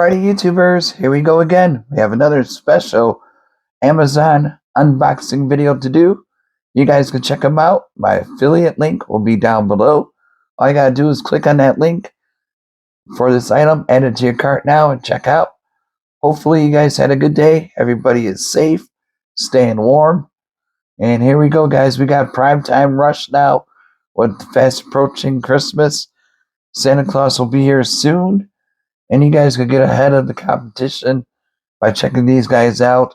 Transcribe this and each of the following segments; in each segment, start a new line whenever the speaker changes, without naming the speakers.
Alrighty, YouTubers, here we go again. We have another special Amazon unboxing video to do. You guys can check them out. My affiliate link will be down below. All you gotta do is click on that link for this item, add it to your cart now, and check out. Hopefully you guys had a good day. Everybody is safe, staying warm. And here we go, guys. We got prime time rush now with fast approaching Christmas. Santa Claus will be here soon. And you guys could get ahead of the competition by checking these guys out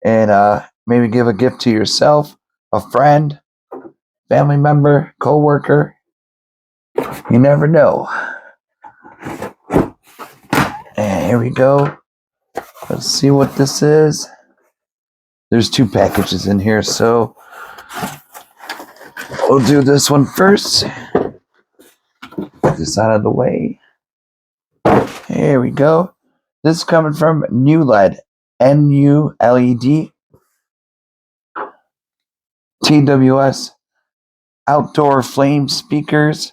and maybe give a gift to yourself, a friend, family member, co-worker. You never know. And here we go. Let's see what this is. There's 2 packages in here, so we'll do this one first. Get this out of the way. Here we go. This is coming from NuLED, NuLED, TWS, outdoor flame speakers.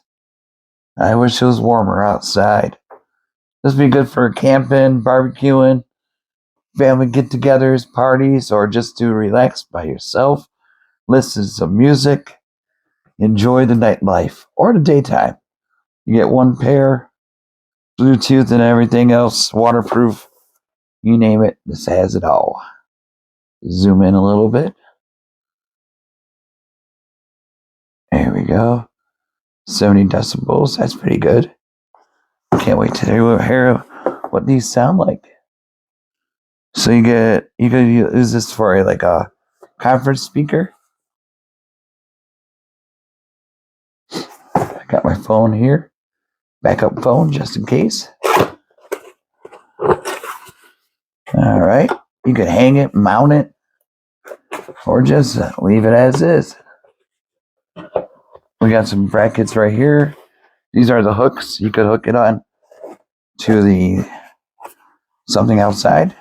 I wish it was warmer outside. This would be good for camping, barbecuing, family get-togethers, parties, or just to relax by yourself, listen to some music, enjoy the nightlife, or the daytime. You get 1 pair, Bluetooth and everything else, waterproof, you name it, this has it all. Zoom in a little bit. There we go. 70 decibels, that's pretty good. Can't wait to hear what these sound like. So you could use this for like a conference speaker. I got my phone here. Backup phone just in case. Alright. You could hang it, mount it, or just leave it as is. We got some brackets right here. These are the hooks. You could hook it on to the something outside.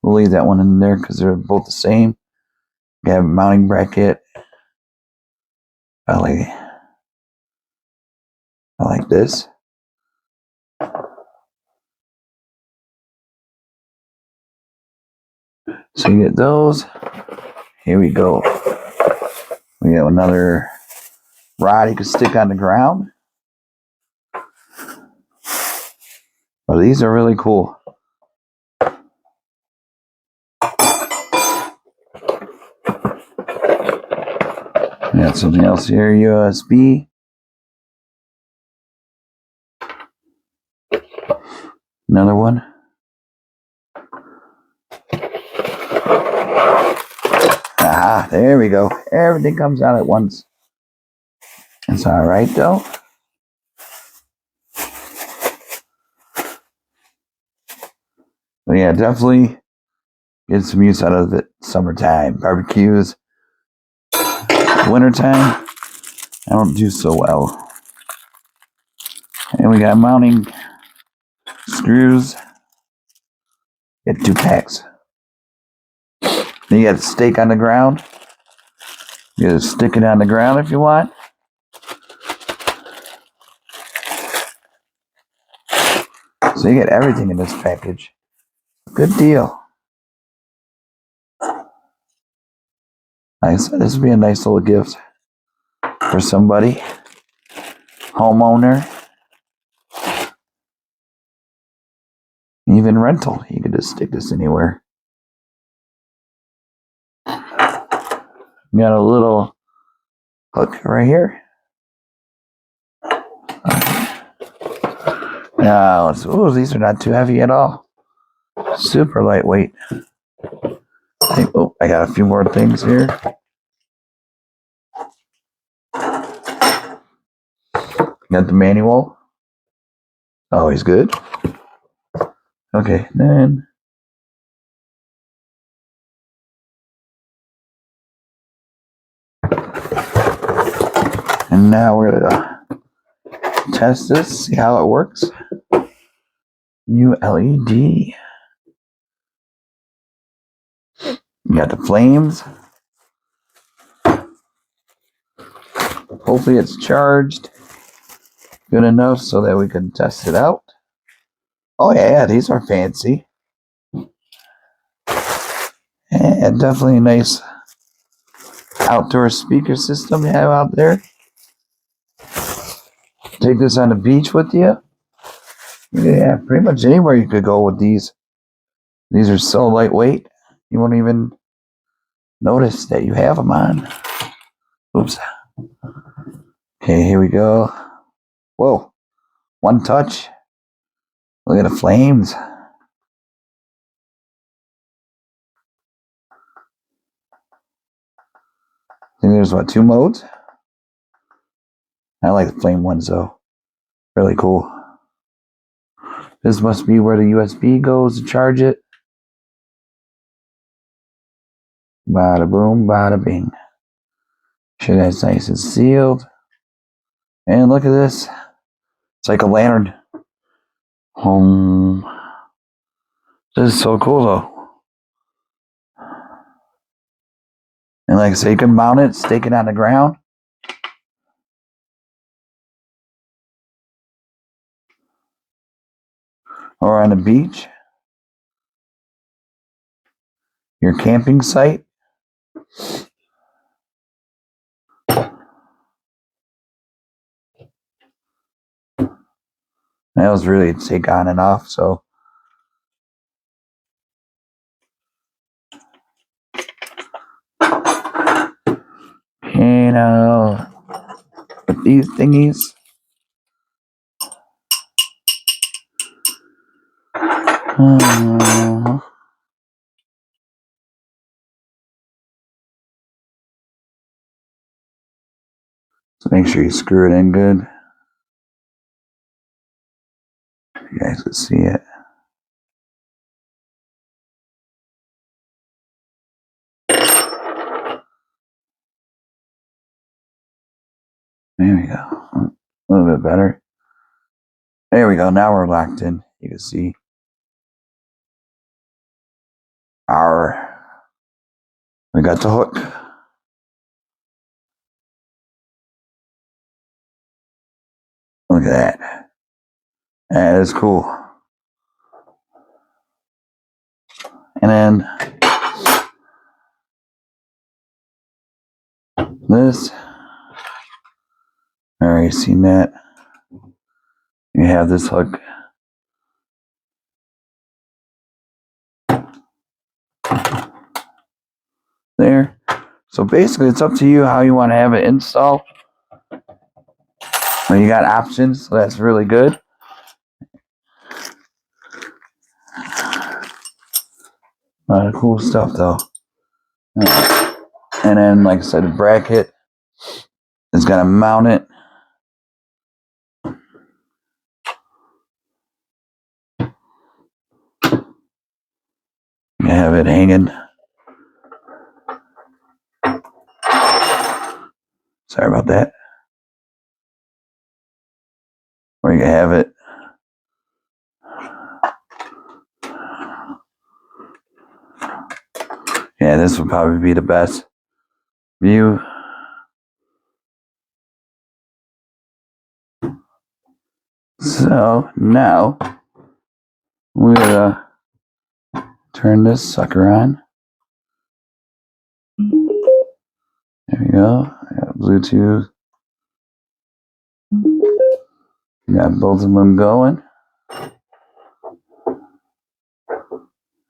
We'll leave that one in there because they're both the same. You have a mounting bracket. I like this. So you get those. Here we go. We have another rod you can stick on the ground. Oh, these are really cool. We got something else here, USB. Another one. Ah, there we go. Everything comes out at once. It's alright though. But yeah, definitely get some use out of it. Summertime, barbecues. Wintertime, I don't do so well. And we got mounting screws. Get 2 packs. Then you got a stake on the ground. You gotta stick it on the ground if you want. So you get everything in this package. Good deal. Like I said, this would be a nice little gift for somebody. Homeowner. Even rental. You could just stick this anywhere. You got a little hook right here. Now, ooh, these are not too heavy at all. Super lightweight. I got a few more things here. Got the manual. Always good. Okay, then. And now we're gonna test this, see how it works. New LED. You got the flames. Hopefully it's charged. good enough so that we can test it out. Oh yeah, these are fancy. And definitely a nice outdoor speaker system you have out there. Take this on the beach with you. Yeah, pretty much anywhere you could go with these. These are so lightweight, you won't even notice that you have them on. Oops. Okay, here we go. Whoa, one touch. Look at the flames. I think there's what, 2 modes? I like the flame ones though. Really cool. This must be where the USB goes to charge it. Bada boom, bada bing. Sure that's nice and sealed. And look at this. It's like a lantern. This is so cool though. And like I say, you can mount it, stake it on the ground. Or on the beach. Your camping site. That was really take on and off, so. You know, with these thingies. So make sure you screw it in good. You guys can see it. There we go. A little bit better. There we go. Now we're locked in. You can see. We got the hook. Look at that. That is cool. And then this. Already seen that. You have this hook. There. So basically it's up to you how you want to have it installed. Well, you got options, so that's really good. A lot of cool stuff though. And then like I said, the bracket is gonna mount it. You have it hanging. Sorry about that. Or you have it. Yeah, this would probably be the best view. So now we're gonna turn this sucker on. There we go. I got Bluetooth. Got both of them going.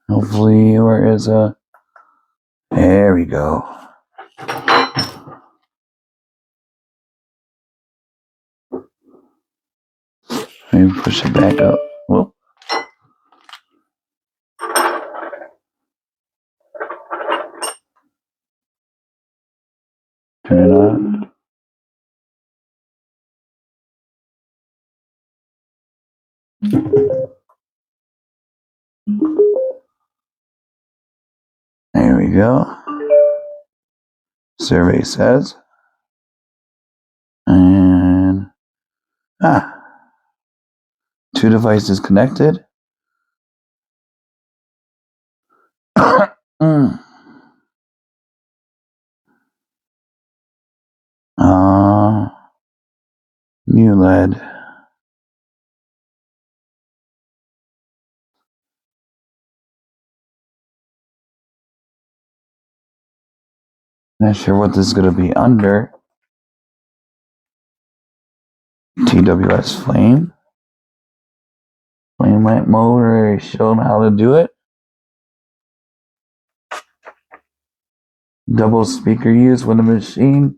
Hopefully, where is a? There we go. Maybe push it back up. Whoop. Turn it on. There we go. Survey says. And 2 devices connected. New LED. Not sure what this is going to be under. TWS flame. Flame lamp mode, already shown how to do it. Double speaker use when the machine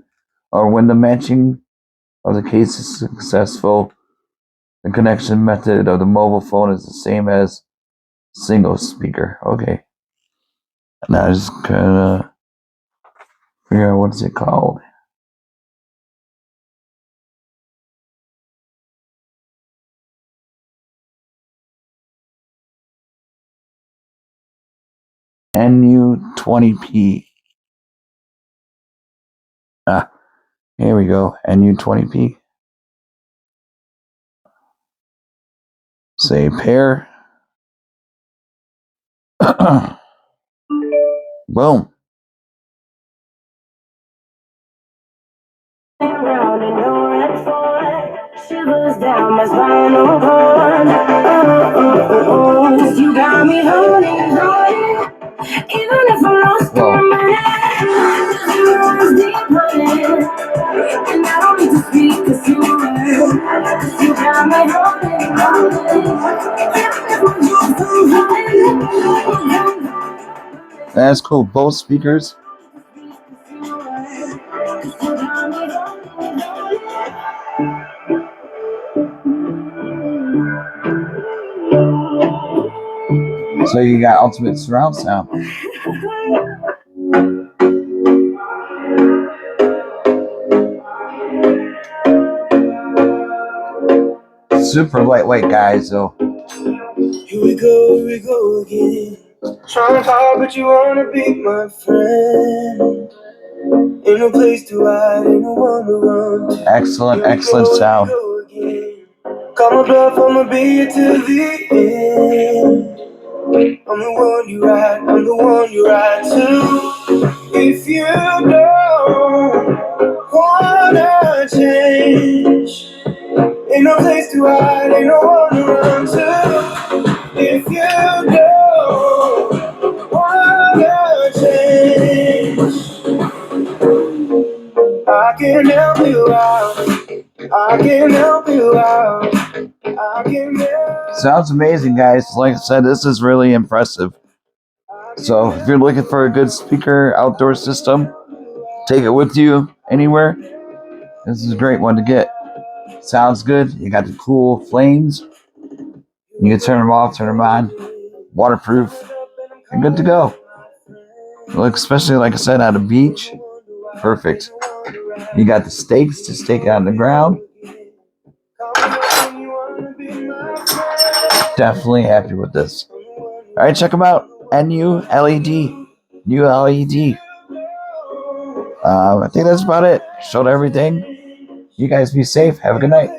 or when the matching of the case is successful. The connection method of the mobile phone is the same as single speaker. Okay. Now I just gonna figure out what's it called. NuNet 2pack. Ah, here we go. NuNet 2pack. Say pair. Boom.
Shivers down my spinal cord. You got me holding on. Even if I'm lost for a minute, just runs deep running. And I don't need to speak a single word. You got me holding on.
That's cool. Both speakers. So you got ultimate surround sound. Super lightweight, guys. So
here we go again. Trying to talk, but you wanna be my friend. Ain't no place to hide, ain't no one to run to.
excellent sound.
Call my bluff, I'ma be here till the end. I'm the one you ride, I'm the one you ride to. If you don't wanna change, ain't no place to hide, ain't no one to run to. If you don't wanna change, I can help you out. I can help you out. I can help.
Sounds amazing, guys. Like I said, this is really impressive. So if you're looking for a good speaker outdoor system, take it with you anywhere. This is a great one to get. Sounds good. You got the cool flames. You can turn them off, turn them on. Waterproof. You're good to go. Look, especially like I said, at a beach. Perfect. You got the stakes to stake it on the ground. Definitely happy with this. All right, check them out. NuLED. NuLED. I think that's about it. Showed everything. You guys be safe. Have a good night.